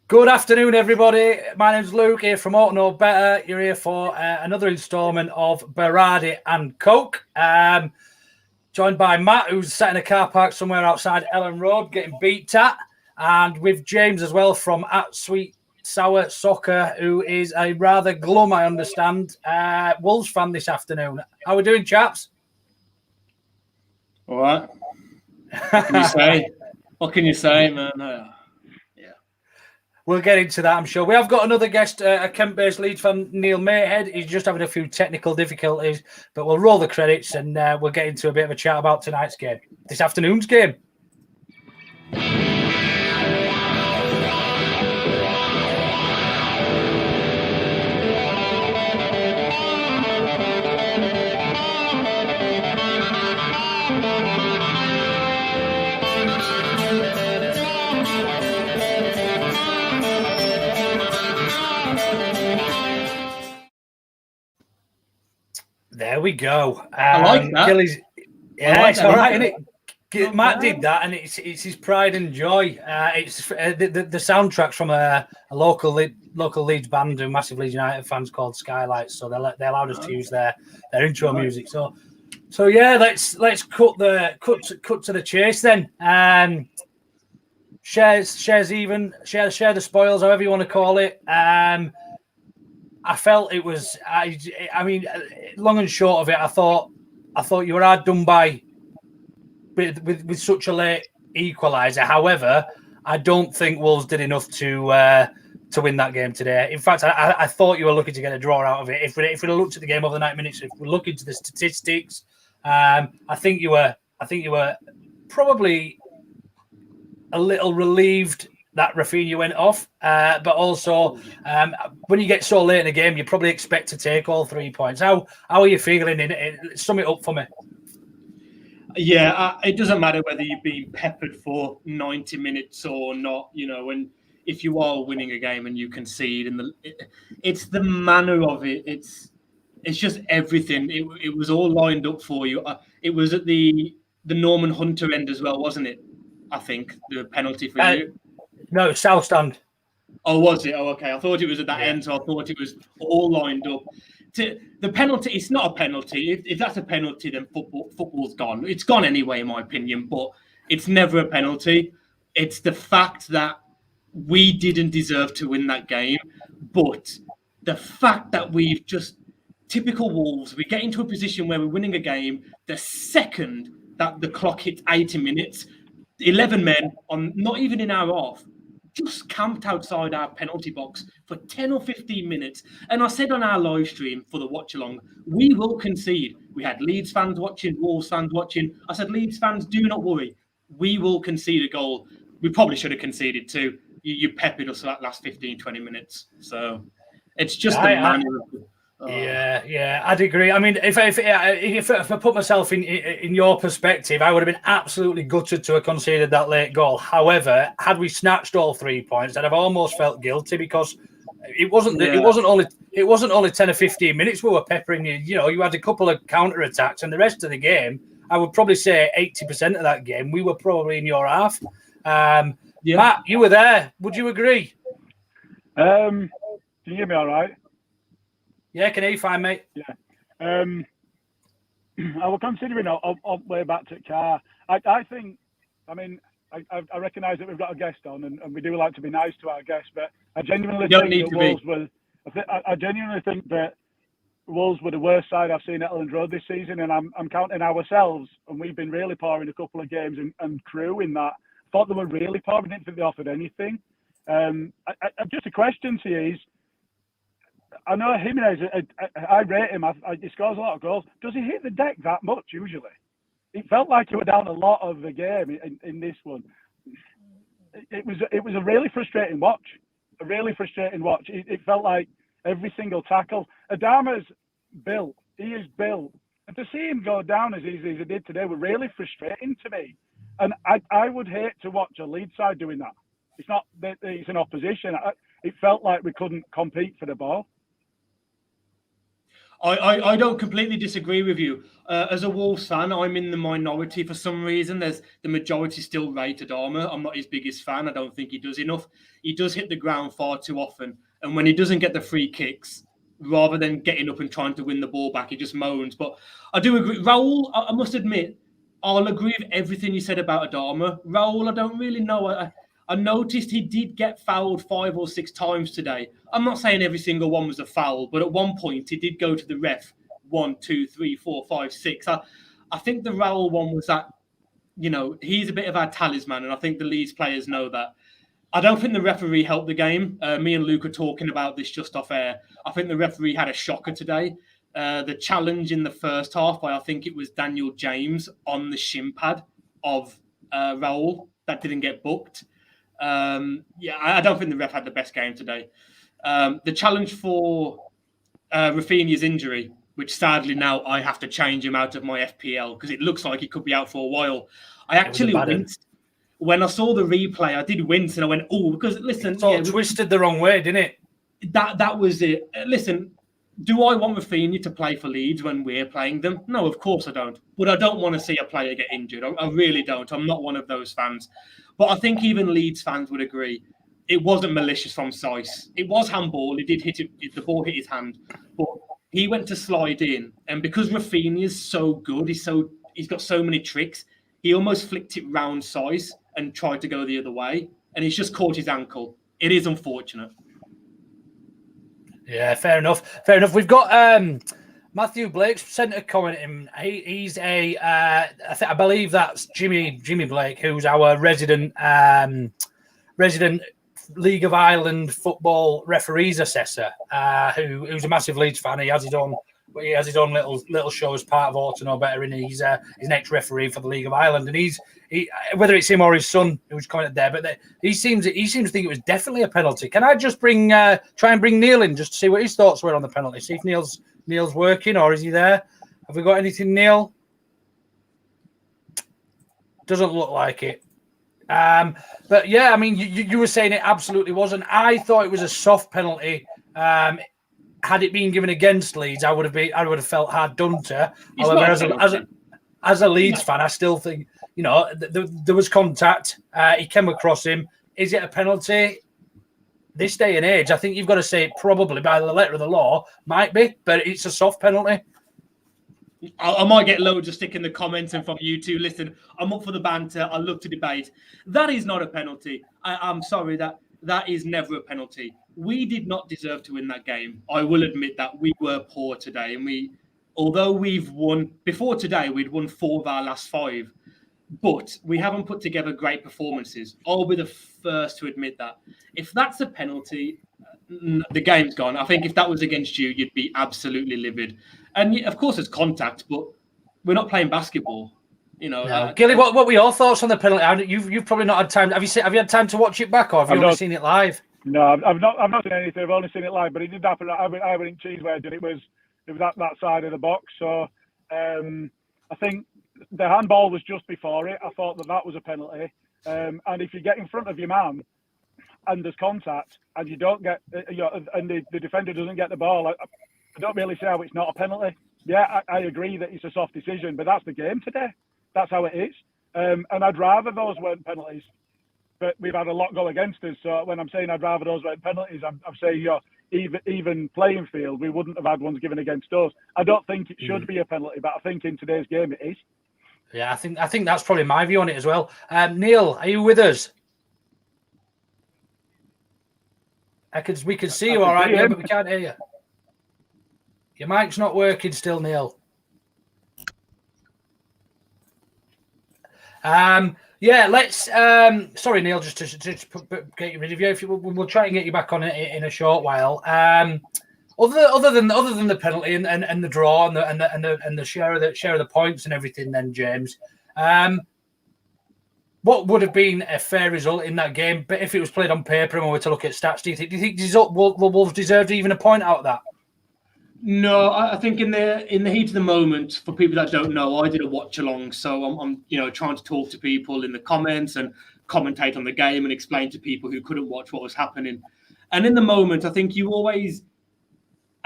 Good afternoon, everybody. My name's Luke here from Ought to Know Better. You're here for another instalment of Berardi and Coke. Joined by Matt, who's sat in a car park somewhere outside Elland Road getting beat at. And with James as well from at Sweet Sour Soccer, who is a rather glum, I understand, Wolves fan this afternoon. How are we doing, chaps? All right. What can you say? What can you say, man? We'll get into that, I'm sure. We have got another guest, a Kent-based Leeds fan, Neil Mayhead. He's just having a few technical difficulties, but we'll roll the credits and we'll get into a bit of a chat about tonight's game, this afternoon's game. There we go. I like that. It's all right, isn't it? Matt did that, and it's his pride and joy. It's the soundtrack's from a local Leeds band who massive Leeds United fans called Skylights. So they allowed us to use their intro music. So yeah, let's cut to the chase then. Shares even, share the spoils, however you want to call it. I felt it was. I mean, long and short of it, I thought you were hard done by with such a late equaliser. However, I don't think Wolves did enough to win that game today. In fact, I thought you were looking to get a draw out of it. If we looked at the game over the 90 minutes, if we look into the statistics, I think you were probably a little relieved that Rafinha went off, but also when you get so late in the game, you probably expect to take all 3 points. How are you feeling in it? Sum it up for me. Yeah, it doesn't matter whether you've been peppered for 90 minutes or not. You know, if you are winning a game and you concede, and it's the manner of it. It's just everything. It was all lined up for you. It was at the Norman Hunter end as well, wasn't it? I think the penalty for you. No, South Stand. Oh, was it? Oh, okay. I thought it was at that end, so I thought it was all lined up. The penalty, it's not a penalty. If that's a penalty, then football's gone. It's gone anyway, in my opinion, but it's never a penalty. It's the fact that we didn't deserve to win that game, but the fact that we've just, typical Wolves, we get into a position where we're winning a game, the second that the clock hits 80 minutes, 11 men on not even an hour off, just camped outside our penalty box for 10 or 15 minutes. And I said on our live stream for the watch along, we will concede. We had Leeds fans watching, Wolves fans watching. I said, Leeds fans, do not worry. We will concede a goal. We probably should have conceded too. You peppered us for that last 15, 20 minutes. So it's just the manner of it. Yeah, I'd agree. I mean, if I put myself in your perspective, I would have been absolutely gutted to have conceded that late goal. However, had we snatched all 3 points, I'd have almost felt guilty because it wasn't only 10 or 15 minutes we were peppering you. You know, you had a couple of counter attacks, and the rest of the game, I would probably say 80% of that game, we were probably in your half. Matt, you were there. Would you agree? Can you hear me all right? Yeah, can you find mate? Yeah. I was considering on way back to the car. I think, I mean, I recognise that we've got a guest on, and we do like to be nice to our guests, but I genuinely think that Wolves were the worst side I've seen at Elland Road this season, and I'm counting ourselves, and we've been really poor in a couple of games, and Crew in that. I thought they were really poor. I didn't think they offered anything. Just a question to you is, I know Jimenez, I rate him. He scores a lot of goals. Does he hit the deck that much usually? It felt like he was down a lot of the game in this one. It was a really frustrating watch. It felt like every single tackle. Adama's built. He is built. And to see him go down as easy as he did today was really frustrating to me. And I would hate to watch a lead side doing that. It's not that it's an opposition. It felt like we couldn't compete for the ball. I don't completely disagree with you. As a Wolves fan, I'm in the minority for some reason. There's the majority still rate Adama. I'm not his biggest fan. I don't think he does enough. He does hit the ground far too often. And when he doesn't get the free kicks, rather than getting up and trying to win the ball back, he just moans. But I do agree. Raul, I must admit, I'll agree with everything you said about Adama. Raul, I don't really know. I noticed he did get fouled 5 or 6 times today. I'm not saying every single one was a foul, but at one point he did go to the ref 1, 2, 3, 4, 5, 6. I think the Raul one was that, he's a bit of our talisman, and I think the Leeds players know that. I don't think the referee helped the game. Me and Luke are talking about this just off air. I think the referee had a shocker today. The challenge in the first half by, I think it was Daniel James on the shin pad of Raul that didn't get booked. I don't think the ref had the best game today. The challenge for Rafinha's injury, which sadly now I have to change him out of my FPL because it looks like he could be out for a while. I actually winced. When I saw the replay, I did wince and I went, oh, because listen. It's all twisted the wrong way, didn't it? That was it. Listen, do I want Rafinha to play for Leeds when we're playing them? No, of course I don't. But I don't want to see a player get injured. I really don't. I'm not one of those fans. But I think even Leeds fans would agree it wasn't malicious from Saiss. It was handball. He did hit it. The ball hit his hand. But he went to slide in. And because Rafinha is so good, he's got so many tricks, he almost flicked it round Saiss and tried to go the other way. And he's just caught his ankle. It is unfortunate. Yeah, fair enough. Fair enough. We've got Matthew Blake sent a comment in. He's I believe that's Jimmy Blake, who's our resident League of Ireland football referees assessor, who's a massive Leeds fan. He has his own little show as part of Ought to Know Better, and he's an ex-referee for the League of Ireland. And he whether it's him or his son who's commented there, but he seems to think it was definitely a penalty. Can I just try and bring Neil in just to see what his thoughts were on the penalty? See if Neil's working, or is he there? Have we got anything, Neil? Doesn't look like it. But yeah, I mean, you were saying it absolutely wasn't. I thought it was a soft penalty. Had it been given against Leeds, I would have felt hard done to. However, as a Leeds fan, I still think there was contact. He came across him. Is it a penalty? This day and age, I think you've got to say it probably by the letter of the law. Might be, but it's a soft penalty. I might get loads of stick in the comments and from you two. Listen, I'm up for the banter. I love to debate. That is not a penalty. I'm sorry, that is never a penalty. We did not deserve to win that game. I will admit that we were poor today. And although we've won, before today, we'd won 4 of our last 5. But we haven't put together great performances. I'll be the first to admit that. If that's a penalty, the game's gone. I think if that was against you, you'd be absolutely livid. And of course, it's contact, but we're not playing basketball. Gilly, what were your thoughts on the penalty? You've probably not had time. Have you had time to watch it back, or have you only seen it live? No, I've not seen anything. I've only seen it live, but it did happen. I went in Cheesewedge, and it was that side of the box. So I think the handball was just before it. I thought that was a penalty. And if you get in front of your man and there's contact, and you don't get, and the defender doesn't get the ball, I don't really see how it's not a penalty. Yeah, I agree that it's a soft decision, but that's the game today. That's how it is. And I'd rather those weren't penalties. But we've had a lot go against us. So when I'm saying I'd rather those weren't penalties, I'm saying even playing field, we wouldn't have had ones given against us. I don't think it should be a penalty, but I think in today's game it is. Yeah, I think that's probably my view on it as well. Neil, are you with us? We can see you all right, yeah, but we can't hear you. Your mic's not working still, Neil. Yeah, let's. Sorry, Neil, just to get you rid of you. We'll try and get you back on it in a short while. Other than the penalty and the draw and the share of the points and everything, then James, what would have been a fair result in that game? But if it was played on paper and we were to look at stats, do you think Wolves deserved even a point out of that? No, I think in the heat of the moment, for people that don't know, I did a watch along, so I'm trying to talk to people in the comments and commentate on the game and explain to people who couldn't watch what was happening. And in the moment, I think you always,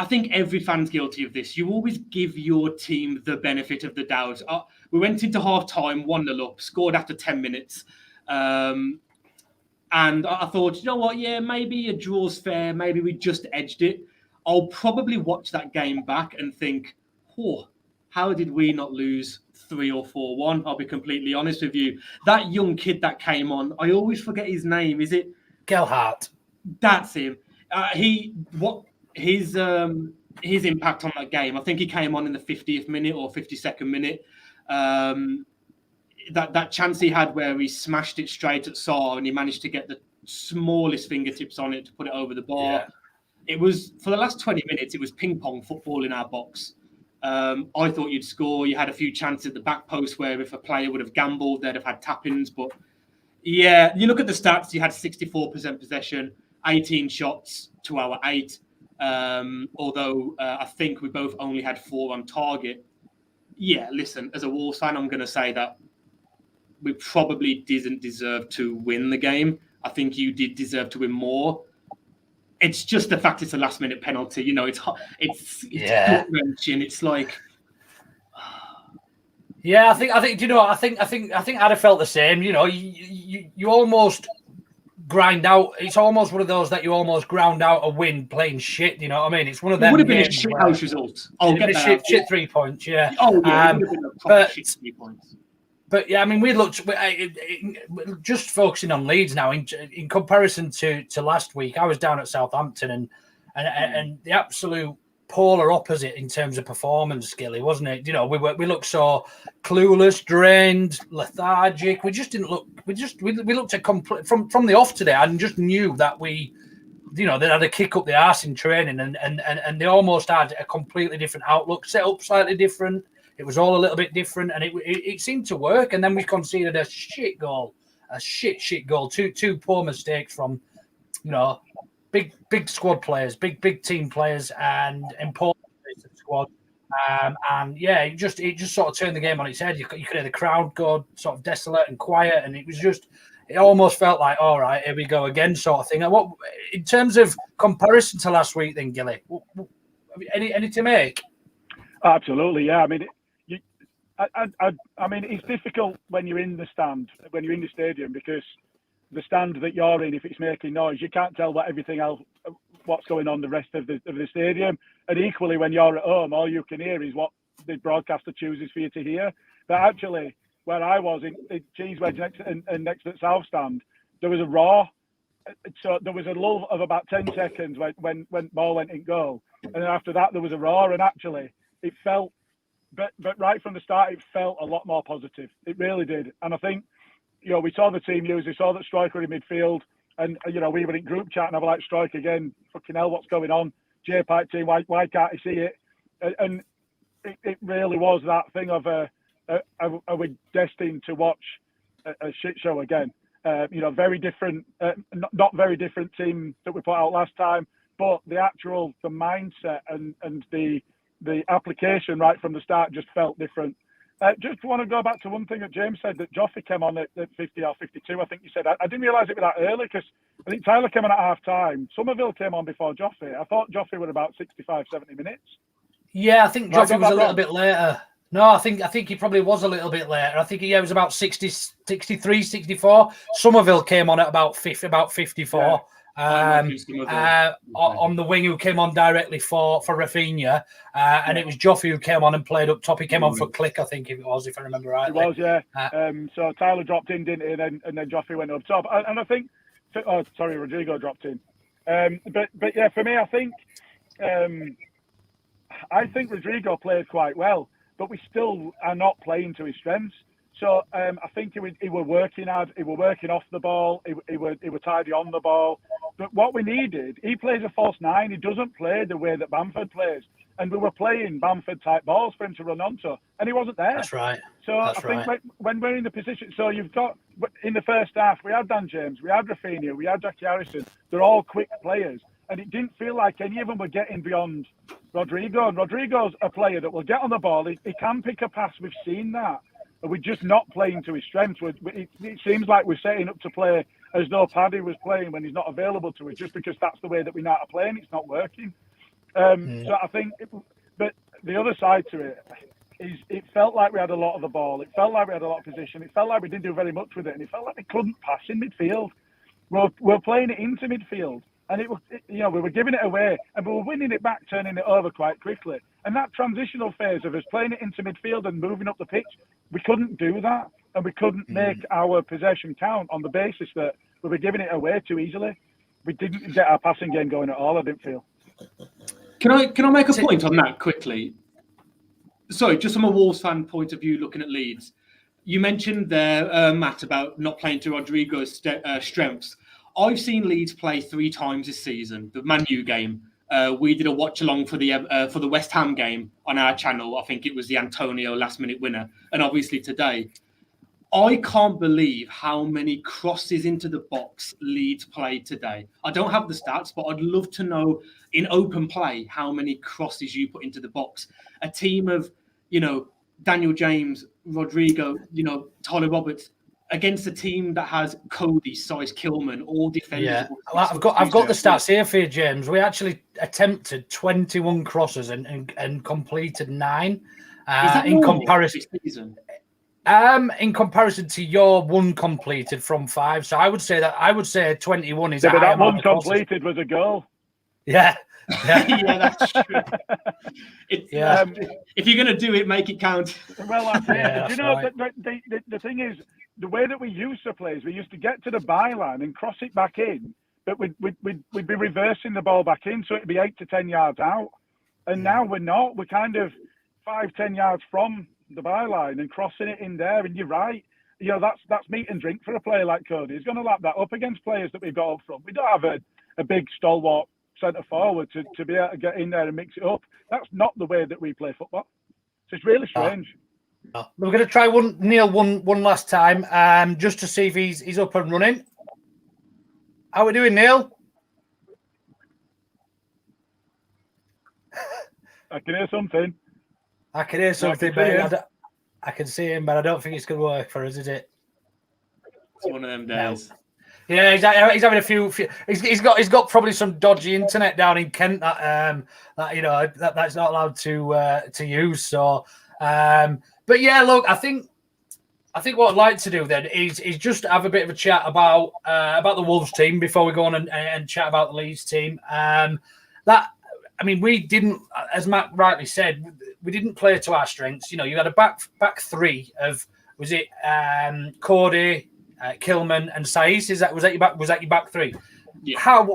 I think every fan's guilty of this. You always give your team the benefit of the doubt. We went into half-time, 1-0 up, scored after 10 minutes. And I thought, you know what? Yeah, maybe a draw's fair. Maybe we just edged it. I'll probably watch that game back and think, oh, how did we not lose 3 or 4-1? I'll be completely honest with you. That young kid that came on, I always forget his name. Is it Gelhardt? That's him. His impact on that game. I think he came on in the 50th minute or 52nd minute. That chance he had where he smashed it straight at Sarr and he managed to get the smallest fingertips on it to put it over the bar. Yeah. It was, for the last 20 minutes, it was ping pong football in our box. I thought you'd score. You had a few chances at the back post where if a player would have gambled, they'd have had tap-ins. But yeah, you look at the stats, you had 64% possession, 18 shots to our 8. Although I think we both only had 4 on target. Yeah, listen, as a Wolves fan, I'm going to say that we probably didn't deserve to win the game. I think you did deserve to win more. It's just the fact it's a last-minute penalty. You know, it's gut-wrenching. It's like, yeah, I think you know, I think I'd have felt the same. You know, you almost grind out. It's almost one of those that you almost ground out a win playing shit. You know what I mean? It's one of them. It would have been a shit house result. I'll get that. Shit 3 points. Yeah. Oh yeah, it would have been a proper shit 3 points. But yeah, I mean, we looked just focusing on Leeds now. In comparison to last week, I was down at Southampton and the absolute polar opposite in terms of performance, Skilly, wasn't it? You know, we looked so clueless, drained, lethargic. We just didn't look. We looked at from the off today. I just knew that they had a kick up the arse in training, and they almost had a completely different outlook, set up slightly different. It was all a little bit different, and it seemed to work. And then we conceded a shit goal. Two poor mistakes from, you know, big squad players, big team players, and important players of the squad. And yeah, it just sort of turned the game on its head. You could hear the crowd go sort of desolate and quiet, and it almost felt like, all right, here we go again, sort of thing. And what in terms of comparison to last week, then, Gilly, any to make? Absolutely, yeah. I mean. I mean, it's difficult when you're in the stand, when you're in the stadium, because the stand that you're in, if it's making noise, you can't tell what's going on the rest of the stadium. And equally, when you're at home, all you can hear is what the broadcaster chooses for you to hear. But actually, where I was in Cheese Wedge next to the South Stand, there was a roar. So there was a lull of about 10 seconds when ball went in goal, and then after that there was a roar. And actually, it felt. But right from the start, it felt a lot more positive. It really did. And I think, you know, we saw the team use. We saw that striker in midfield. And, you know, we were in group chat and I was like, strike again. Fucking hell, what's going on? J-Pipe team, why can't he see it? And it really was that thing of, are we destined to watch a shit show again? You know, very different, not very different team that we put out last time. But the mindset and the application right from the start just felt different. Just want to go back to one thing that James said, that Joffrey came on at 50 or 52, I think you said. I didn't realise it was that early because I think Tyler came on at half-time. Somerville came on before Joffrey. I thought Joffrey was about 65, 70 minutes. Yeah, I think Joffrey was a little bit later. No, I think he probably was a little bit later. I think it was about 60, 63, 64. Somerville came on at about 54. Yeah. On the wing, who came on directly for Rafinha, and it was Joffrey who came on and played up top. He came on for Click, I think if I remember right. It was, yeah. So Tyler dropped in, didn't he? And then Joffrey went up top. And I think, Rodrigo dropped in. But yeah, for me, I think Rodrigo played quite well, but we still are not playing to his strengths. So I think he were working hard. He were working off the ball. He were tidy on the ball. But what we needed, he plays a false 9. He doesn't play the way that Bamford plays. And we were playing Bamford-type balls for him to run onto. And he wasn't there. That's right. So I think when we're in the position, so you've got, in the first half, we had Dan James, we had Rafinha, we had Jackie Harrison. They're all quick players. And it didn't feel like any of them were getting beyond Rodrigo. And Rodrigo's a player that will get on the ball. He can pick a pass. We've seen that. We're just not playing to his strengths. It seems like we're setting up to play as though Paddy was playing when he's not available to us, just because that's the way that we know how to play, and it's not working. So I think, but the other side to it is it felt like we had a lot of the ball. It felt like we had a lot of position. It felt like we didn't do very much with it. And it felt like we couldn't pass in midfield. We're playing it into midfield. And we were giving it away and we were winning it back, turning it over quite quickly. And that transitional phase of us playing it into midfield and moving up the pitch, we couldn't do that. And we couldn't make our possession count on the basis that we were giving it away too easily. We didn't get our passing game going at all, I didn't feel. Can I make a point on that quickly? Sorry, just from a Wolves fan point of view, looking at Leeds, you mentioned there, Matt, about not playing to Rodrigo's strengths. I've seen Leeds play 3 times this season. The Man U game, we did a watch along for the West Ham game on our channel. I think it was the Antonio last minute winner, and obviously today. I can't believe how many crosses into the box Leeds played today. I don't have the stats, but I'd love to know in open play how many crosses you put into the box. A team of, Daniel James, Rodrigo, Tyler Roberts against a team that has Cody, Size, Kilman, all defenders. Yeah, I've got the stats here for you, James. We actually attempted 21 crosses and completed 9. In comparison. This season? In comparison to your 1 completed from 5, so I would say 21 is. Yeah, but that 1 completed was a goal. Yeah, yeah, that's true. If you're going to do it, make it count. Well, that's it. Right. The thing is, the way that we used to play is we used to get to the byline and cross it back in, but we'd be reversing the ball back in, so it'd be 8 to 10 yards out. And now we're not. We're kind of 5-10 yards from the byline and crossing it in there. And you're right. That's meat and drink for a player like Cody. He's going to lap that up against players that we've got up front. We don't have a big stalwart centre forward to be able to get in there and mix it up. That's not the way that we play football. So it's really strange. We're going to try Neil one last time, just to see if he's up and running. How are we doing, Neil? I can hear something. I can hear something, but I can see him, but I don't think it's going to work for us, is it? It's one of them days. No. Yeah, he's having a few. He's got probably some dodgy internet down in Kent that's not allowed to use. So, but yeah, look, I think what I'd like to do then is just have a bit of a chat about the Wolves team before we go on and chat about the Leeds team. We didn't, as Matt rightly said, we didn't play to our strengths. You had a back 3 of, was it Cody, Kilman and Saiz? Was that your back 3? Yeah.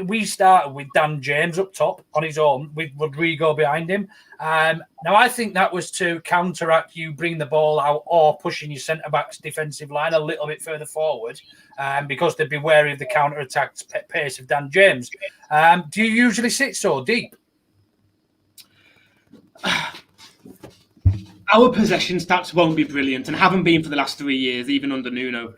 We started with Dan James up top on his own with Rodrigo behind him. Now I think that was to counteract you bringing the ball out or pushing your centre back's defensive line a little bit further forward, because they'd be wary of the counter attack pace of Dan James. Do you usually sit so deep? Our possession stats won't be brilliant and haven't been for the last 3 years, even under Nuno.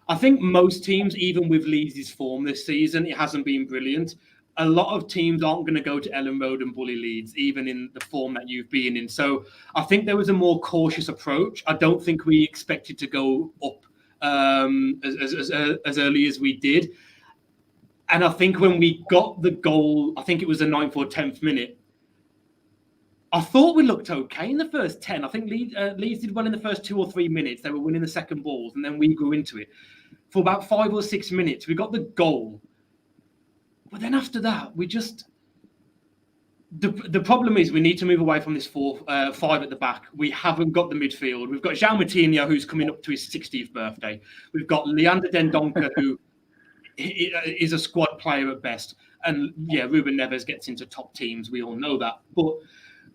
I think most teams, even with Leeds' form this season, it hasn't been brilliant. A lot of teams aren't going to go to Elland Road and bully Leeds, even in the form that you've been in. So I think there was a more cautious approach. I don't think we expected to go up as early as we did. And I think when we got the goal, I think it was the 9th or 10th minute, I thought we looked okay in the first 10. I think Leeds did well in the first 2 or 3 minutes. They were winning the second balls, and then we grew into it. For about 5 or 6 minutes, we got the goal. But then after that, we just... The problem is we need to move away from this 5 at the back. We haven't got the midfield. We've got João Moutinho, who's coming up to his 60th birthday. We've got Leander Dendoncker, who is a squad player at best. And yeah, Ruben Neves gets into top teams. We all know that. But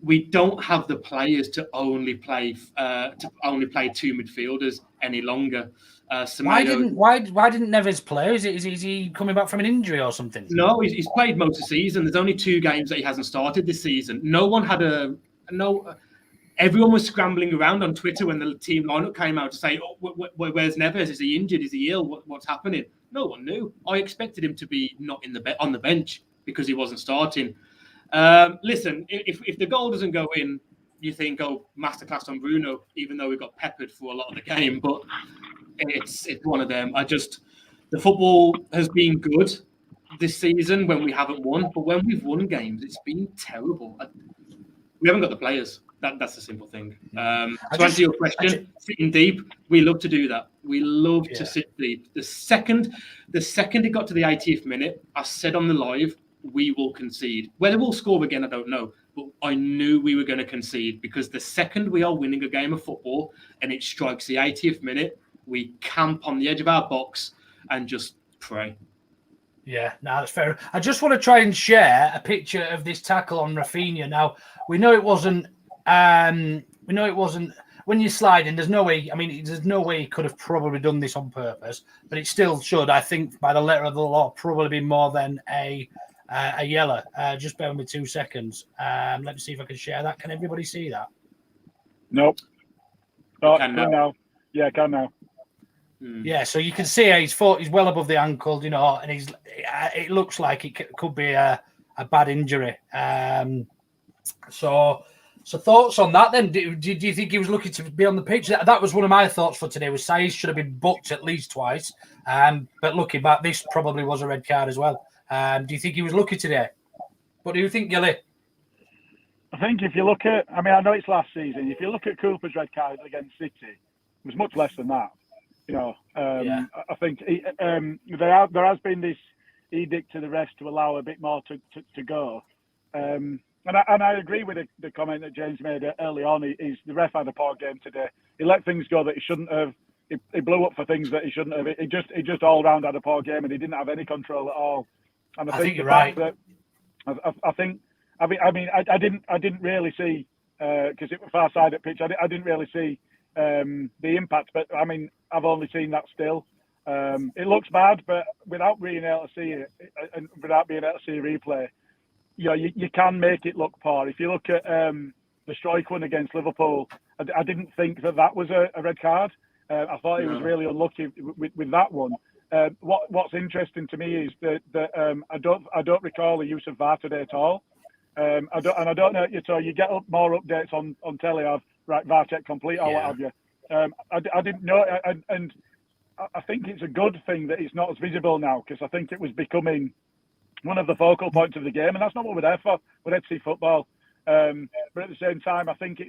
we don't have the players to only play 2 midfielders any longer. Why didn't Neves play? Is he coming back from an injury or something? No, he's played most of the season. There's only 2 games that he hasn't started this season. Everyone was scrambling around on Twitter when the team lineup came out to say, where's Neves? Is he injured? Is he ill? What's happening? No one knew. I expected him to be not on the bench because he wasn't starting. Listen, if the goal doesn't go in, you think, masterclass on Bruno, even though we got peppered for a lot of the game. But it's one of them. The football has been good. this season when we haven't won, but when we've won games, it's been terrible. We haven't got the players. That's the simple thing. To answer your question, sitting deep, we love to do that. We love to sit deep. The second it got to the 80th minute, I said on the live, we will concede. Whether we'll score again, I don't know. But I knew we were going to concede because the second we are winning a game of football and it strikes the 80th minute, we camp on the edge of our box and just pray. Yeah, no, that's fair. I just want to try and share a picture of this tackle on Rafinha. Now, we know it wasn't. When you're sliding, there's no way. I mean, there's no way he could have probably done this on purpose, but it still should. I think by the letter of the law, probably be more than a yellow. Just bear with me 2 seconds. Let me see if I can share that. Can everybody see that? Nope. Oh, can now. Yeah, can now. Yeah, so you can see he's well above the ankle, you know, and it looks like it could be a bad injury. So thoughts on that then? Do you think he was lucky to be on the pitch? That was one of my thoughts for today. Was Saiz should have been booked at least twice. But looking back, this probably was a red card as well. Do you think he was lucky today? What do you think, Gilly? I think if you look at, I mean, I know it's last season. If you look at Cooper's red card against City, it was much less than that. You know, I think there has been this edict to the rest to allow a bit more to go. And I agree with the comment that James made early on. Is the ref had a poor game today. He let things go that he shouldn't have. He blew up for things that he shouldn't have. He just all round had a poor game and he didn't have any control at all. And I think you're right. That, I think. I mean, I didn't really see because it was far side at pitch. I didn't really see the impact, but I mean, I've only seen that still. It looks bad, but without being able to see it and without being able to see a replay, you know, you can make it look poor. If you look at the strike one against Liverpool, I didn't think that was a red card. I thought he was really unlucky with that one. What's interesting to me is that I don't recall the use of VAR today at all. I don't know. So you get more updates on telly of right VAR check complete or what have you. I didn't know, and I think it's a good thing that it's not as visible now because I think it was becoming one of the focal points of the game, and that's not what we're there for. We're there to see football. But at the same time, I think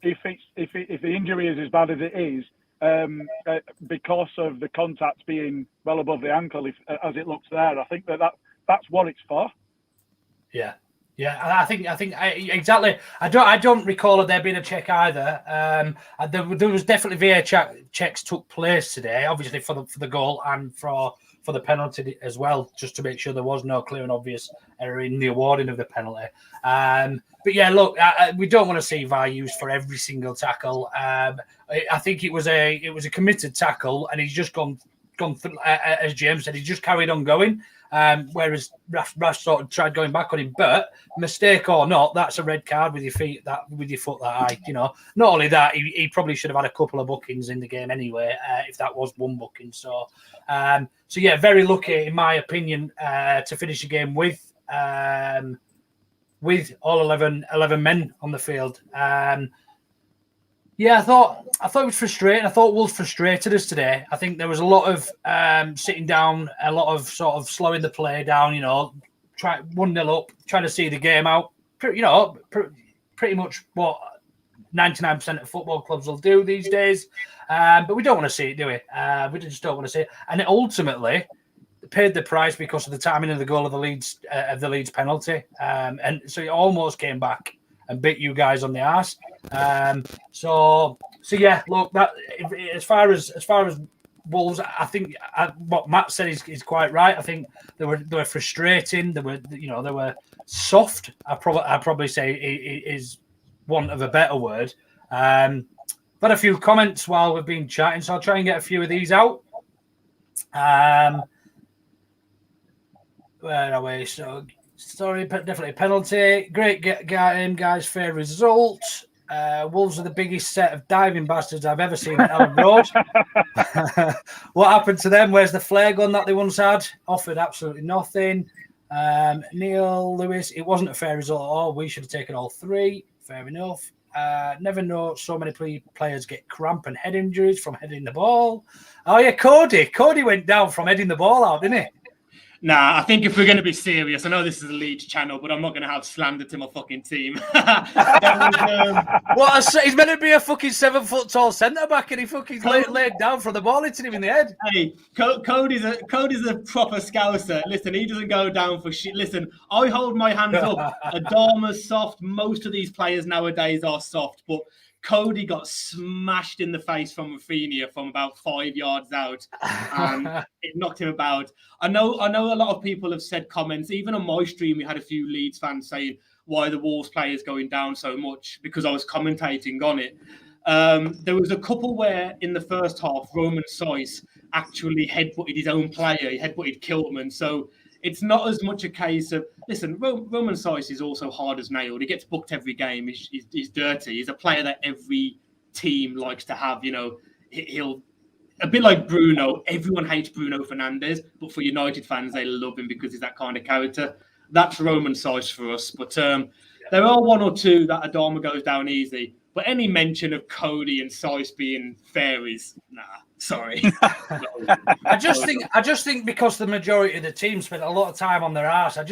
if the injury is as bad as it is, because of the contact being well above the ankle, as it looks there, I think that's what it's for. Yeah. I think exactly. I don't recall there being a check either. There was definitely VAR checks took place today, obviously for the goal and for the penalty as well, just to make sure there was no clear and obvious error in the awarding of the penalty. But yeah, look, we don't want to see VAR used for every single tackle. I think it was a committed tackle, and he's just gone through, as James said, he's just carried on going. Whereas Rash sort of tried going back on him, but mistake or not, that's a red card with your feet, with your foot that high. You know, not only that, he probably should have had a couple of bookings in the game anyway, if that was one booking. So yeah, very lucky in my opinion to finish the game with all 11 men on the field. Yeah, I thought it was frustrating. I thought Wolves frustrated us today. I think there was a lot of sitting down, a lot of sort of slowing the play down. You know, 1-0 up, trying to see the game out. You know, pretty much what 99% of football clubs will do these days. But we don't want to see it, do we? We just don't want to see it. And it ultimately paid the price because of the timing of the goal of the Leeds penalty. And so it almost came back and bit you guys on the arse. So yeah, look, that as far as Wolves, I think what Matt said is quite right. I think they were frustrating. They were soft. I'd probably say is want of a better word. I've had a few comments while we've been chatting, so I'll try and get a few of these out. Where are we? So. Sorry, but definitely a penalty. Great game, guys. Fair result. Wolves are the biggest set of diving bastards I've ever seen at Elland Road. What happened to them? Where's the flare gun that they once had? Offered absolutely nothing. Neil Lewis, it wasn't a fair result at all. We should have taken all three. Fair enough. Never know so many players get cramp and head injuries from heading the ball. Oh, yeah, Cody. Cody went down from heading the ball out, didn't he? Nah, I think if we're going to be serious, I know this is a Leeds channel, but I'm not going to have slander to my fucking team. He's meant to be a fucking 7 foot tall centre back, and he fucking laid down from the ball, hitting him in the head. Hey, Cody's a proper scouser. Listen, he doesn't go down for shit. Listen, I hold my hands up. Adama's soft. Most of these players nowadays are soft, but Cody got smashed in the face from Rafinha from about 5 yards out, and it knocked him about. I know a lot of people have said comments. Even on my stream, we had a few Leeds fans saying why the Wolves players going down so much, because I was commentating on it. There was a couple where in the first half, Roman Sois actually headbutted his own player. He headbutted Kiltman. So it's not as much a case of, listen, Roman Sois is also hard as nailed. He gets booked every game. He's dirty. He's a player that every team likes to have. You know, he'll, a bit like Bruno. Everyone hates Bruno Fernandes, but for United fans, they love him because he's that kind of character. That's Roman Sois for us. But there are one or two that Adama goes down easy. But any mention of Cody and Sois being fairies, nah, sorry. I just think because the majority of the team spent a lot of time on their arse, you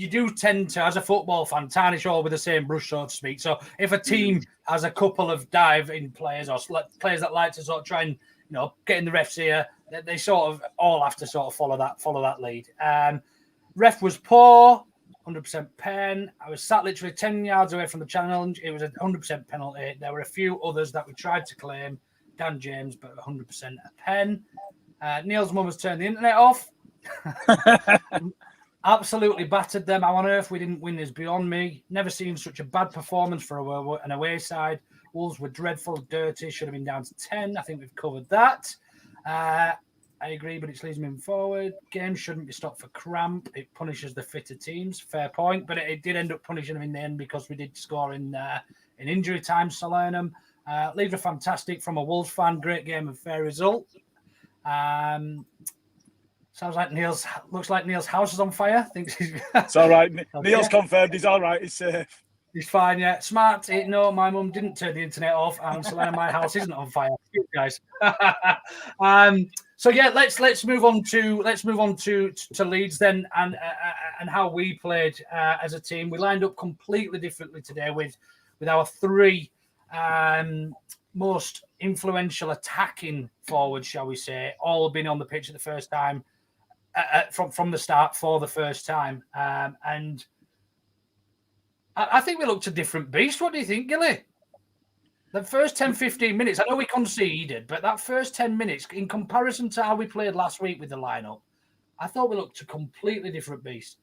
do tend to, as a football fan, tarnish all with the same brush, so to speak. So if a team has a couple of dive-in players or players that like to sort of try and, get in the ref's ear, they sort of all have to sort of follow that lead. Ref was poor. 100% pen. I was sat literally 10 yards away from the challenge. It was a 100% penalty. There were a few others that we tried to claim. Dan James, but 100% a pen. Neil's mum has turned the internet off. Absolutely battered them. How on earth we didn't win is beyond me. Never seen such a bad performance for an away side. Wolves were dreadful, dirty. Should have been down to 10. I think we've covered that. I agree, but it's leading moving forward. Games shouldn't be stopped for cramp. It punishes the fitter teams. Fair point, but it did end up punishing them in the end because we did score in injury time. Salernum. Leeds are fantastic from a Wolves fan. Great game and fair result. Sounds like looks like Neil's house is on fire. Thinks it's all right. Neil's confirmed he's all right. He's safe. He's fine, yeah. Smart. No, my mum didn't turn the internet off, and Salernum, my house isn't on fire. You guys. So yeah, let's move on to Leeds then, and how we played as a team. We lined up completely differently today with our three most influential attacking forwards, shall we say, all been on the pitch at the first time from the start for the first time, and I think we looked a different beast. What do you think, Gilly? The first 10, 15 minutes, I know we conceded, but that first 10 minutes, in comparison to how we played last week with the lineup, I thought we looked a completely different beast.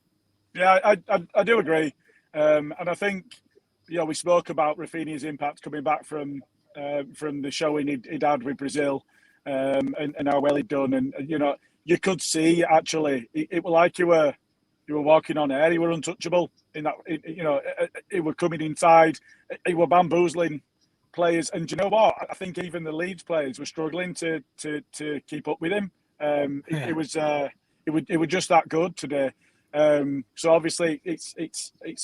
Yeah, I do agree. And I think, we spoke about Rafinha's impact coming back from the showing he'd had with Brazil and how well he'd done. And, you could see, actually, it was like you were walking on air. You were untouchable in that, he were coming inside. He were bamboozling players, and you know what? I think even the Leeds players were struggling to keep up with him. It was just that good today. So obviously it's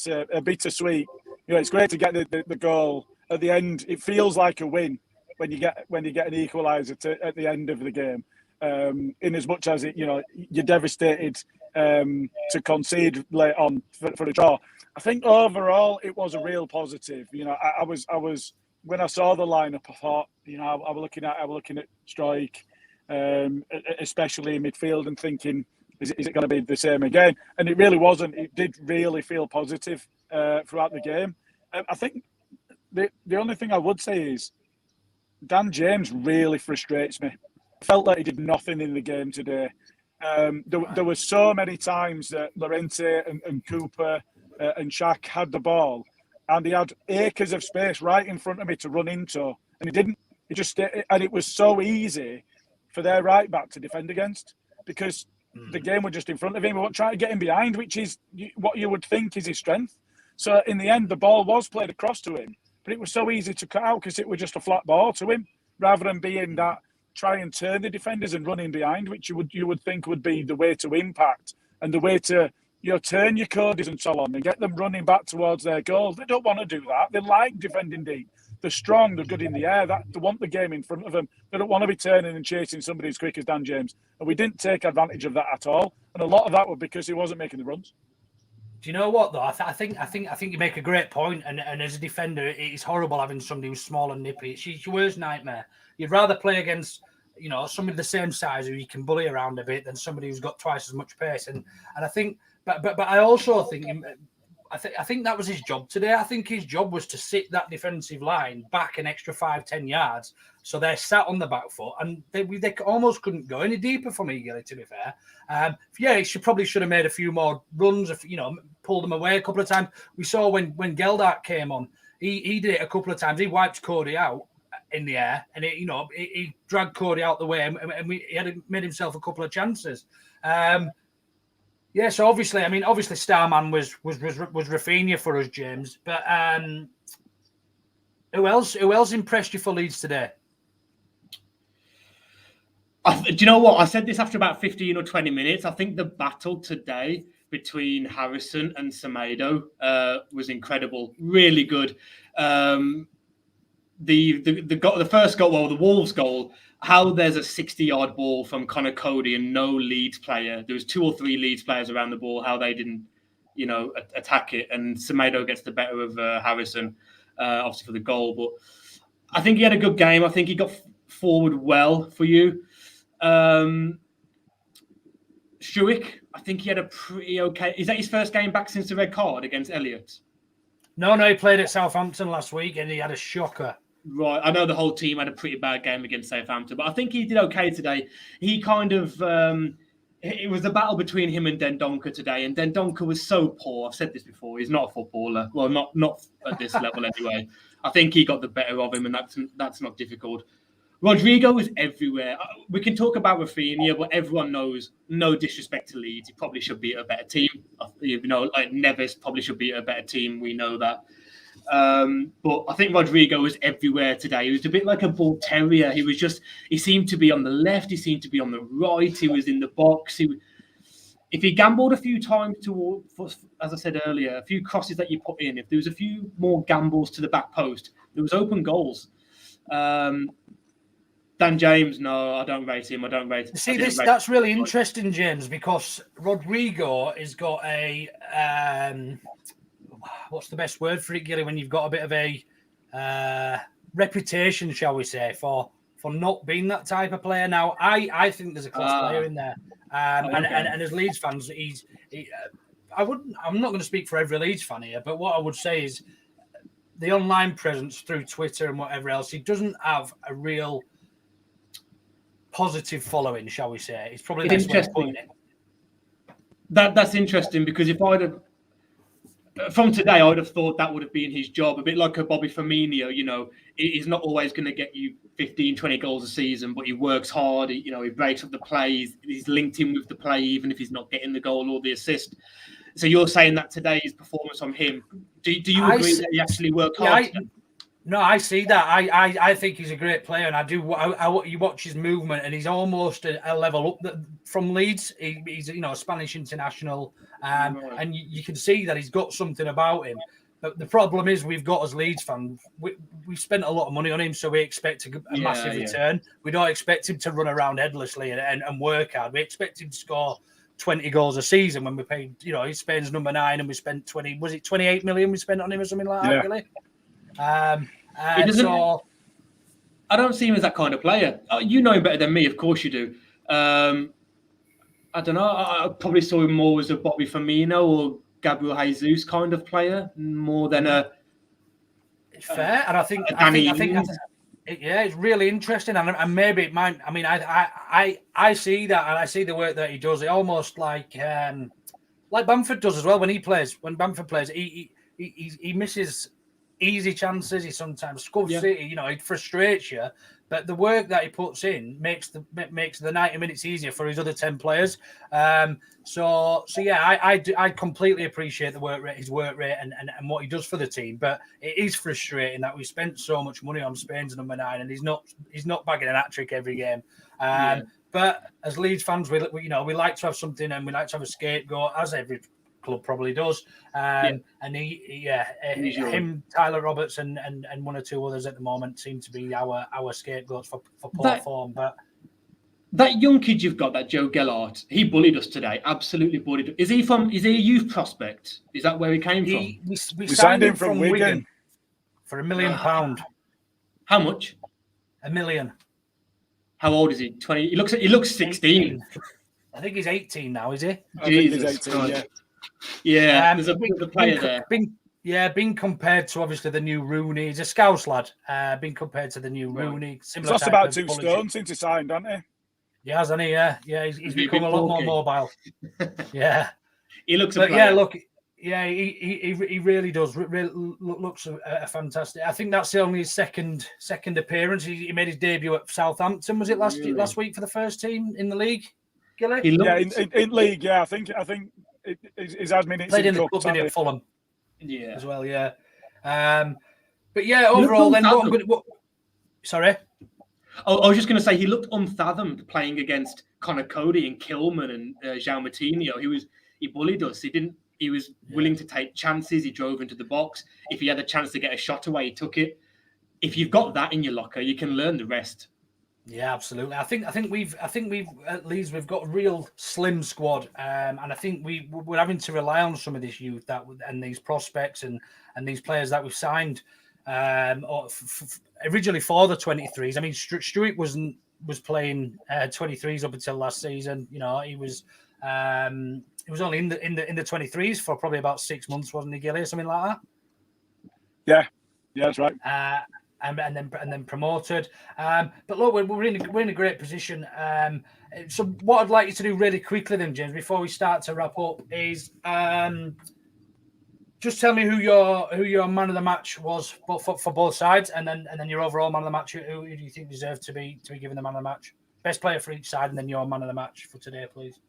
a bittersweet. It's great to get the goal at the end. It feels like a win when you get an equaliser at the end of the game. In as much as you're devastated to concede late on for a draw. I think overall it was a real positive. I was. When I saw the lineup, I thought, I was looking at Strike, especially in midfield, and thinking, is it going to be the same again? And it really wasn't. It did really feel positive throughout the game. I think the only thing I would say is Dan James really frustrates me. I felt like he did nothing in the game today. There were so many times that Llorente and Cooper and Shaq had the ball, and he had acres of space right in front of me to run into, and he didn't. He just and it was so easy for their right back to defend against because the game was just in front of him. We weren't trying to get him behind, which is what you would think is his strength. So in the end, the ball was played across to him, but it was so easy to cut out because it was just a flat ball to him, rather than being that try and turn the defenders and run in behind, which you would think would be the way to impact and the way to turn your Codys and so on and get them running back towards their goals. They don't want to do that. They like defending deep. They're strong, they're good in the air. They want the game in front of them. They don't want to be turning and chasing somebody as quick as Dan James. And we didn't take advantage of that at all. And a lot of that was because he wasn't making the runs. Do you know what though? I think you make a great point. And as a defender, it's horrible having somebody who's small and nippy. It's your worst nightmare. You'd rather play against somebody the same size who you can bully around a bit than somebody who's got twice as much pace. And I think, but I also think. I think that was his job today. I think his job was to sit that defensive line back an extra 5-10 yards, so they're sat on the back foot, and they almost couldn't go any deeper from Eagerly. To be fair, he probably should have made a few more runs. Pulled them away a couple of times. We saw when Geldart came on, he did it a couple of times. He wiped Cody out in the air, and he dragged Cody out the way, and he had made himself a couple of chances. Yeah, so obviously Starman was Rafinha for us, James. But who else impressed you for Leeds today? Do you know what? I said this after about 15 or 20 minutes. I think the battle today between Harrison and Semedo was incredible. Really good. The first goal, well, the Wolves goal, how there's a 60-yard ball from Connor Cody and no Leeds player. There was 2 or 3 Leeds players around the ball, how they didn't, attack it. And Semedo gets the better of Harrison, obviously for the goal. But I think he had a good game. I think he got forward well for you. Schuick, I think he had a pretty okay... Is that his first game back since the red card against Elliott? No, he played at Southampton last week and he had a shocker. Right, I know the whole team had a pretty bad game against Southampton, but I think he did okay today. He kind of, it was a battle between him and Dendoncker today, and Dendoncker was so poor. I've said this before. He's not a footballer. Well, not at this level anyway. I think he got the better of him, and that's not difficult. Rodrigo was everywhere. We can talk about Rafinha, but everyone knows, no disrespect to Leeds, he probably should be at a better team. Like Neves probably should be at a better team. We know that. But I think Rodrigo was everywhere today. He was a bit like a bull terrier. He seemed to be on the left. He seemed to be on the right. He was in the box. If he gambled a few times as I said earlier, a few crosses that you put in, if there was a few more gambles to the back post, there was open goals. Dan James, no, I don't rate him. I don't rate him. See, that's really interesting, James, because Rodrigo has got a what's the best word for it, Gilly, when you've got a bit of a reputation, shall we say, for not being that type of player. Now, I think there's a class player in there, and as Leeds fans, I'm not going to speak for every Leeds fan here, but what I would say is the online presence through Twitter and whatever else, he doesn't have a real positive following, shall we say. It's probably the best way of putting it. That's interesting, because if I'd have from today, I would have thought that would have been his job, a bit like a Bobby Firmino. He's not always going to get you 15, 20 goals a season, but he works hard. He breaks up the play. He's linked in with the play, even if he's not getting the goal or the assist. So you're saying that today's performance from him, do you agree that he actually worked hard? No, I see that. I think he's a great player, and I do. You watch his movement, and he's almost a level up from Leeds. He's a Spanish international, and you can see that he's got something about him. But the problem is, we've got as Leeds fans, we spent a lot of money on him, so we expect a massive return. We don't expect him to run around headlessly and work hard. We expect him to score 20 goals a season when we paid. He's Spain's number 9, and we spent 28 million we spent on him or something like that, really. I don't see him as that kind of player. You know him better than me, of course you do. I don't know. I probably saw him more as a Bobby Firmino or Gabriel Jesus kind of player, more than a. It's fair, and I think it's really interesting, and maybe it might. I mean, I see that, and I see the work that he does. It almost like Bamford does as well when he plays. When Bamford plays, he misses easy chances. He sometimes scuffs it. It frustrates you. But the work that he puts in makes the 90 minutes easier for his other 10 players. I completely appreciate his work rate and what he does for the team. But it is frustrating that we spent so much money on Spain's number 9 and he's not bagging an hat-trick every game. But as Leeds fans, we like to have something, and we like to have a scapegoat, as club probably does. And him, Tyler Roberts, and one or two others at the moment seem to be our scapegoats for poor form. But that young kid you've got, that Joe Gellart, he bullied us today. Absolutely bullied us. Is he a youth prospect? Is that where he came from? We signed him from Wigan for £1 million. How much? £1 million. How old is he? 20. He looks 16. 18. I think he's 18 now, is he? Jesus, 18, yeah. There's a player there. Being compared to obviously the new Rooney. He's a Scouse lad. Being compared to the new Rooney. He's lost about 2 stone since he signed, hasn't he? He has, hasn't he? Yeah. He's become a lot more mobile. Yeah. He looks. But yeah, look. Yeah, he really does. Looks a fantastic. I think that's only his second appearance. He made his debut at Southampton. Was it last week for the first team in the league? Gilly? In league. Yeah, I think he's had minutes. Played in the club at Fulham. Yeah, as well. Yeah. But yeah, overall, then sorry. Oh, I was just going to say he looked unfathomed playing against Connor Cody and Kilman and João Moutinho. He bullied us. He was willing to take chances. He drove into the box. If he had a chance to get a shot away, he took it. If you've got that in your locker, you can learn the rest. Yeah, absolutely. I think we've at Leeds we've got a real slim squad, and I think we're having to rely on some of this youth and these prospects and these players that we've signed originally for the 23s. I mean, Stewart was playing 23s up until last season. You know, he was only in the 23s for probably about 6 months, wasn't he, Gilly? Something like that. Yeah, that's right. And then promoted. But look, we're in a great position. So what I'd like you to do really quickly then, James, before we start to wrap up, is just tell me who your man of the match was for both sides, and then your overall man of the match. Who do you think deserved to be given the man of the match? Best player for each side, and then your man of the match for today, please.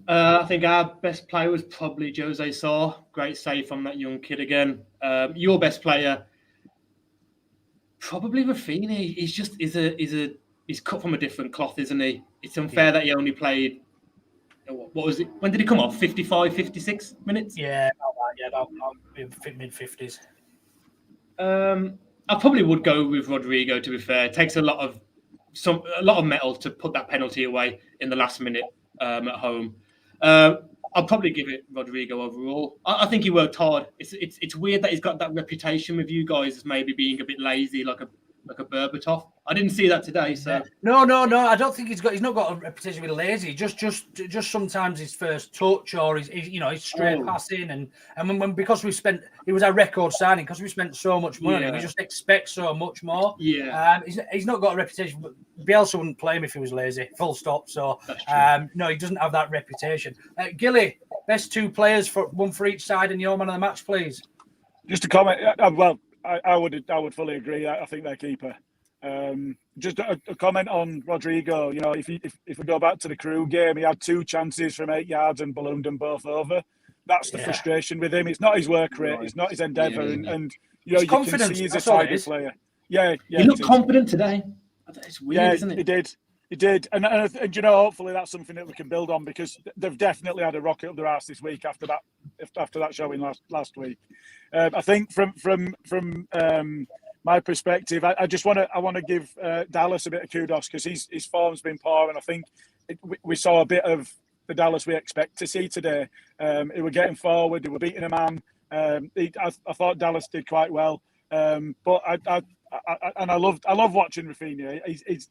I think our best player was probably Jose Sa. Great save from that young kid again. Your best player, probably Rafinha. He's cut from a different cloth, isn't he? It's unfair that he only played. What was it? When did he come off? 55, 56 minutes? Yeah, about mid-50s. I probably would go with Rodrigo. To be fair, it takes a lot of metal to put that penalty away in the last minute at home. I'll probably give it Rodrigo overall. I think he worked hard. It's weird that he's got that reputation with you guys as maybe being a bit lazy, like a Berbatov. I didn't see that today. So no. I don't think he's not got a reputation with lazy. Just sometimes his first touch or his straight passing and because it was our record signing because we spent so much money. We just expect so much more. Yeah. He's not got a reputation. But Bielsa wouldn't play him if he was lazy. Full stop. So no, he doesn't have that reputation. Gilly, best 2 players one for each side and your man of the match, please. Just a comment. I would fully agree. I think they're keeper. Just a comment on Rodrigo. You know, if we go back to the Crew game, he had 2 chances from 8 yards and ballooned them both over. That's the frustration with him. It's not his work rate. It's not his endeavour. And you know, you can see he's a tidy player. Yeah. He looked confident today. It's weird, isn't it? He did. And you know, hopefully that's something that we can build on because they've definitely had a rocket up their arse this week after that showing last week. I think from my perspective, I want to give Dallas a bit of kudos because his form's been poor, and I think we saw a bit of the Dallas we expect to see today. He were getting forward, they were beating a man. I thought Dallas did quite well, but I love watching Rafinha.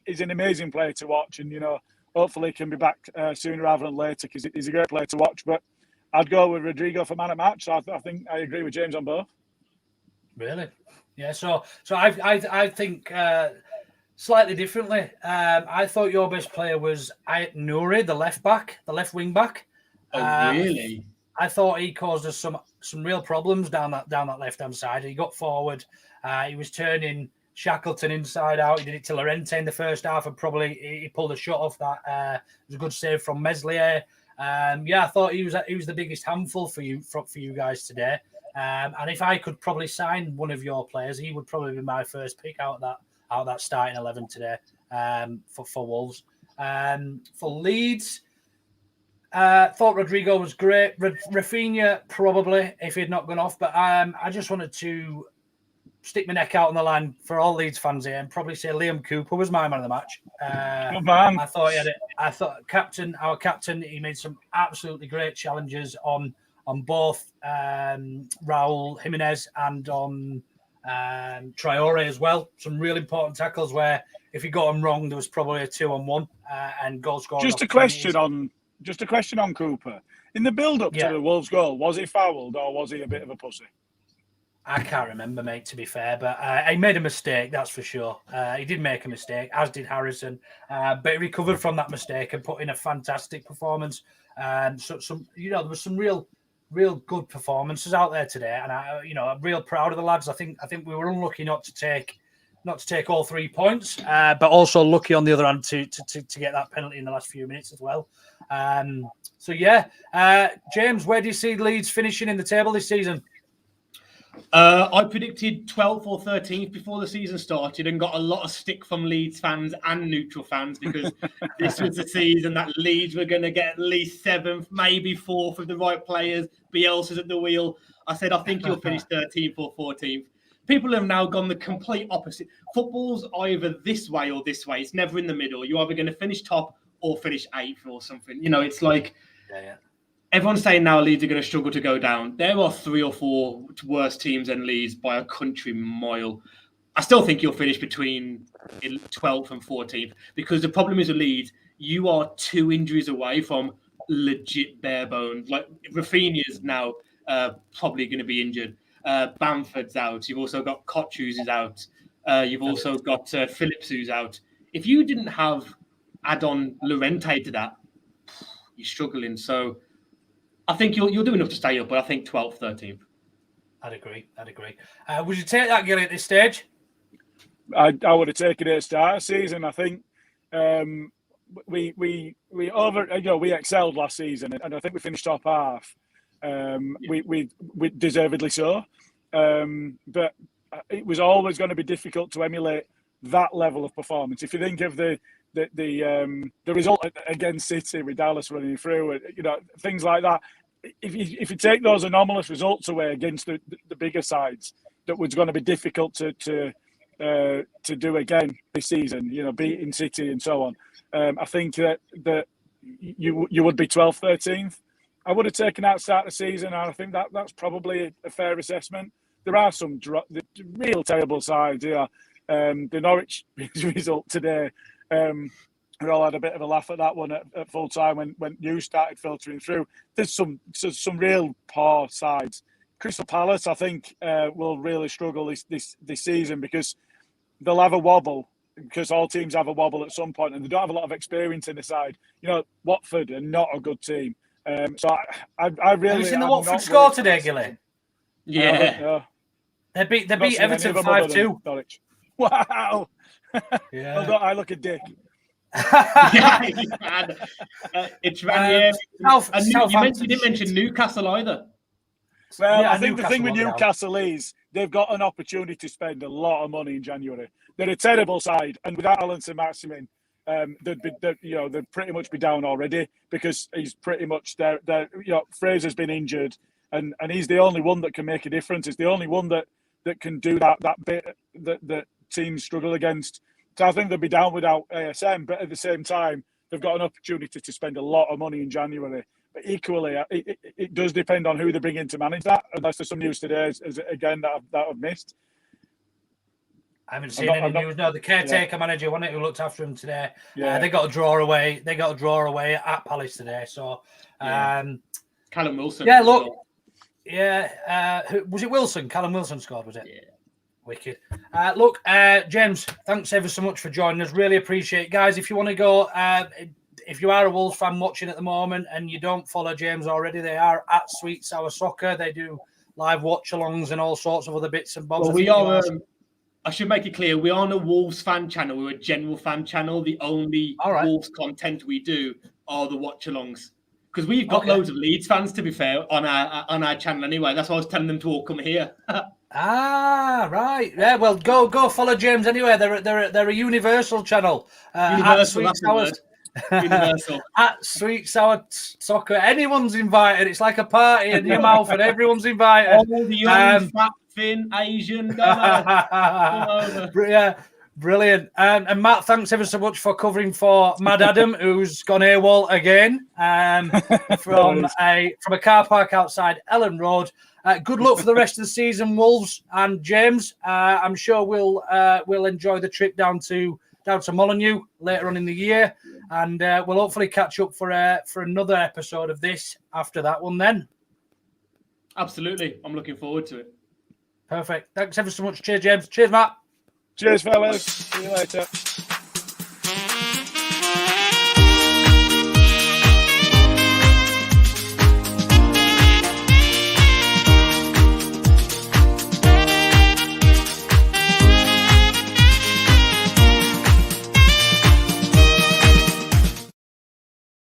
He's an amazing player to watch, and you know, hopefully he can be back sooner rather than later because he's a great player to watch. But I'd go with Rodrigo for man of match. So I think I agree with James on both. Really? Yeah. So I think slightly differently. I thought your best player was Ayat Nouri, the left wing back. Oh, really? I thought he caused us some real problems down that left hand side. He got forward. He was turning Shackleton inside out. He did it to Llorente in the first half, and probably he pulled a shot off that. It was a good save from Meslier. I thought he was the biggest handful for you guys today. And if I could probably sign one of your players, he would probably be my first pick out of that starting 11 today for Wolves. For Leeds, Thought Rodrigo was great. Rafinha probably if he'd not gone off, but I just wanted to stick my neck out on the line for all Leeds fans here and probably say Liam Cooper was my man of the match. Good man. I thought he had it. I thought our captain, he made some absolutely great challenges on both Raul Jimenez and on Traore as well. Some real important tackles where if he got them wrong, there was probably a 2-on-1 and goal scoring. Just a question on Cooper. In the build-up to the Wolves goal, was he fouled or was he a bit of a pussy? I can't remember, mate, to be fair, but he made a mistake, that's for sure. He did make a mistake, as did Harrison, but he recovered from that mistake and put in a fantastic performance. So there was some real good performances out there today, and I'm real proud of the lads. I think we were unlucky not to take all 3 points, but also lucky on the other hand to get that penalty in the last few minutes as well. James, where do you see Leeds finishing in the table this season? I predicted 12th or 13th before the season started and got a lot of stick from Leeds fans and neutral fans because this was the season that Leeds were going to get at least 7th, maybe 4th with the right players. Bielsa's at the wheel. I said, I think you'll finish 13th or 14th. People have now gone the complete opposite. Football's either this way or this way. It's never in the middle. You're either going to finish top or finish 8th or something. It's like... Yeah. Everyone's saying now Leeds are going to struggle to go down. There are 3 or 4 worse teams than Leeds by a country mile. I still think you'll finish between 12th and 14th because the problem is with Leeds, you are 2 injuries away from legit bare bones. Like Rafinha's now probably going to be injured. Bamford's out. You've also got Koch who's out. You've also got Phillips who's out. If you didn't have add-on Llorente to that, you're struggling. So I think you'll do enough to stay up, but I think 12th, 13th. I'd agree. Would you take that, Gilly, at this stage? I would have taken it at the start of the season. I think we excelled last season, and I think we finished top half. We deservedly so, but it was always going to be difficult to emulate that level of performance. If you think of the result against City with Dallas running through, things like that. If you take those anomalous results away against the bigger sides, that was going to be difficult to do again this season. Beating City and so on. I think that you would be 12th, 13th. I would have taken out start of the season, and I think that's probably a fair assessment. There are some real terrible sides here. The Norwich result today. We all had a bit of a laugh at that one at full time when news started filtering through. There's some real poor sides. Crystal Palace, I think, will really struggle this season because they'll have a wobble. Because all teams have a wobble at some point, and they don't have a lot of experience in the side. Watford are not a good team. So I really. Have you seen the Watford score today, Gilly? Yeah. They beat Everton 5-2. Wow. Yeah. Well, I look a dick. It's Ranieri. You didn't mention Newcastle either. Well, I think the thing with Newcastle is they've got an opportunity to spend a lot of money in January. They're a terrible side, and without Alan Saint-Maximin, they'd pretty much be down already because he's pretty much there. Fraser's been injured, and he's the only one that can make a difference. He's the only one that can do that bit that teams struggle against. So I think they'll be down without ASM, but at the same time, they've got an opportunity to spend a lot of money in January. But equally, it does depend on who they bring in to manage that. Unless there's some news today, again, that I've missed. I haven't seen any news. No, the caretaker manager, wasn't it, who looked after him today? Yeah. They got a draw away. They got a draw away at Palace today. So, Callum Wilson. Yeah, look. Well. Yeah, was it Wilson? Callum Wilson scored, was it? Yeah. Wicked. Look, James, thanks ever so much for joining us. Really appreciate it. Guys, if you want to go, if you are a Wolves fan watching at the moment and you don't follow James already, they are at Sweet Sour Soccer. They do live watch-alongs and all sorts of other bits and bobs. Well, we are... I should make it clear, we aren't a Wolves fan channel. We're a general fan channel. The only Wolves content we do are the watch-alongs. Because we've got loads of Leeds fans, to be fair, on our channel anyway. That's why I was telling them to all come here. Right. Yeah, well, go follow James anyway. They're a universal channel. Universal, that's the word. Universal. At Sweet Sour Soccer. Anyone's invited. It's like a party in your mouth, and everyone's invited. All the young, fat, thin, Asian, yeah, brilliant. And Matt, thanks ever so much for covering for Mad Adam, who's gone AWOL again from a car park outside Elland Road. Good luck for the rest of the season, Wolves and James. I'm sure we'll enjoy the trip down to Molineux later on in the year, and we'll hopefully catch up for another episode of this after that one then. Absolutely. I'm looking forward to it. Perfect. Thanks ever so much. Cheers, James. Cheers, Matt. Cheers, fellas. See you later.